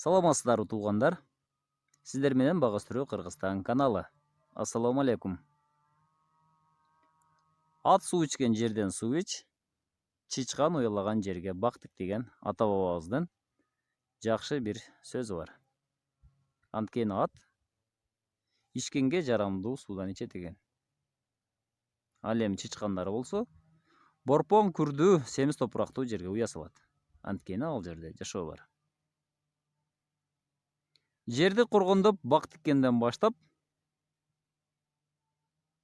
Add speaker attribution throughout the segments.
Speaker 1: Саламатсыздарбы туугандар. Сиздер менен Багыс Түрө Кыргызстан каналы. Ассаламу алейкум. Ат суу ичкен жерден суу ич, чычкан уялаган жерге бактык деген ата бабабыздын жакшы бир сөзү бар. Анткени ат ичкенге жарамдуу суудан ичет экен. Ал эми чычкандар болсо борпоң күрдүү семиз топурактуу жерге уя салат. Анткени ал жерде жашоо бар. Жерди коргондоп бак тиккенден баштап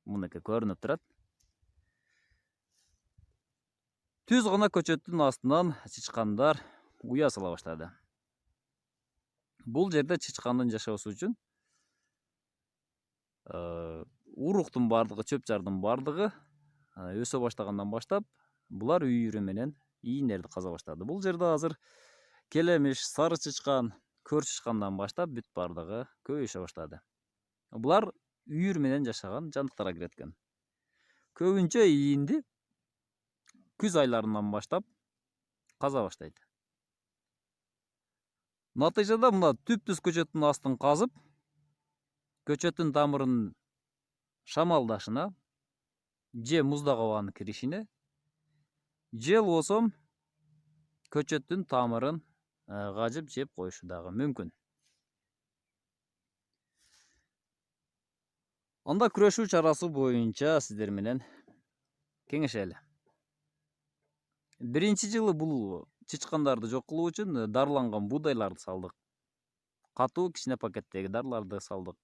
Speaker 1: мынакей көрүнүп турат. Түз гана көчөттүн астынан чычкандар уя сала баштады. Бул жерде чычкандын жашоосу үчүн уруктун бардыгы, чөп жардын бардыгы өсө баштагандан баштап булар үйүрү менен ийиндерди каза баштады. Бул жерде азыр келемиш, сары чычкан, көр чычкандан баштап бүт бардыгы көбөйүшө баштады. Булар үйүр менен жашаган жандыктарга кирет экен. Көбүнчө ийинди күз айларынан баштап каза баштайт. Натыйжада мына түп-түз көчөттүн астын казып, көчөттүн тамырынын шамалдашына, же муздак абанын киришине, же болбосо көчөттүн тамырын кажып жеп коюшу дагы мүмкүн. Анда күрөшүү чарасы боюнча сиздер менен кеңешели. Биринчи жылы бул чычкандарды жок кылуу үчүн дарыланган буудайларды салдык. Катуу кичине пакеттеги дарыларды салдык.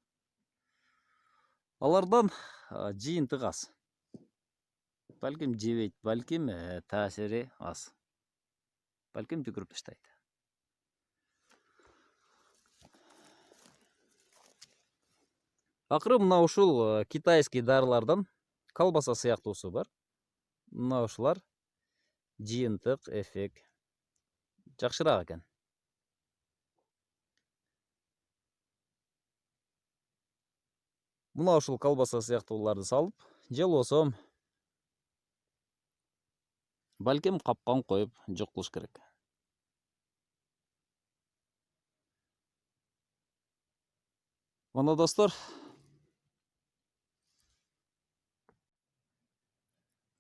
Speaker 1: Алардан жыйынтык аз. Балким жебейт, балким таасири аз. Балким түкүрүп таштайт. Акыры мына ушул китайский дарылардан колбаса сыяктуусу бар. Мына ушулар жыйынтык, эффект жакшыраак экен. Мына ушул колбаса сыяктууларды салып, же болбосо балким капкан коюп жок кылыш керек. Мына достор,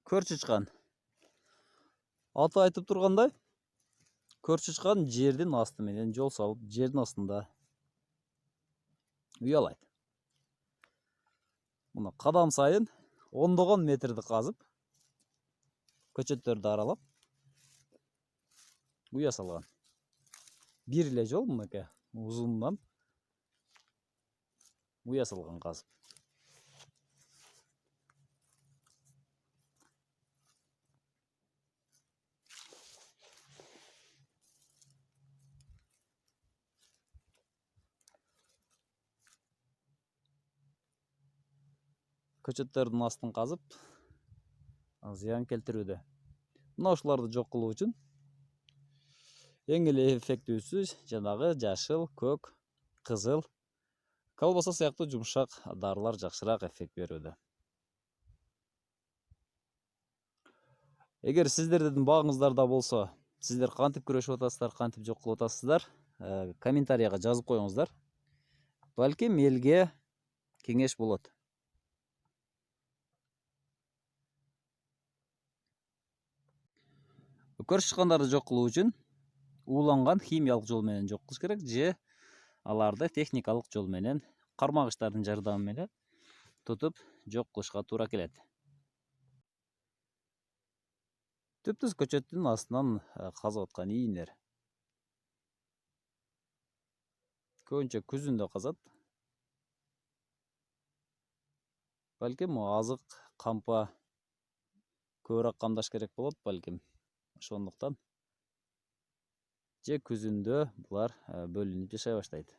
Speaker 1: көр чычкан. Аты айтып тургандай, көр чычкан жердин асты менен жол салып, жердин астында уялайт. Мына кадам сайын ондогон метрди казып, көчөттөрдү аралап уя салган. Бир эле жол мынакей узунунан уя салган казып. Көчөттөрдүн астын казып, зыян келтирүүдө. Мына ушуларды жок кылуу үчүн эң эле эффектүүсү жанагы жашыл, көк, кызыл, колбаса сыяктуу жумшак дарылар жакшыраак эффект берүүдө. Эгер сиздердин багыңыздарда болсо, сиздер кантип күрөшүп атасыздар, кантип жок кылып атасыздар, комментарийга жазып коюңуздар. Балким элге кеңеш болот. Көр чычкандарды жок кылуу үчүн ууланган химиялык жол менен жок кылыш керек, же аларды техникалык жол менен, кармагычтардын жардамы менен тутуп жок кылышка туура келет. Түп-түз көчөттүн астынан казып аткан ийиндер көбүнчө күзүндө казат. Балким азык, кампа көбүрөөк камдаш керек болот, балким. Ошондуктан же күзүндө булар бөлүнүп жашай баштайт.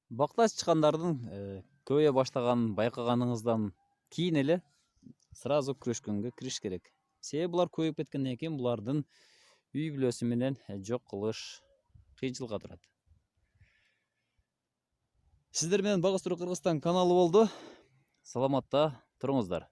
Speaker 1: Бакта чычкандардын көбөйө баштаганын байкаганыңыздан кийин эле сразу күрөшкөнгө кириш керек. Себеби булар көбөйүп кеткенден кийин булардын үй бүлөсү менен жок кылыш кыйынчылыкка турат. Сиздер менен Багыс Түрө Кыргызстан каналы болду. Саламатта туруңуздар.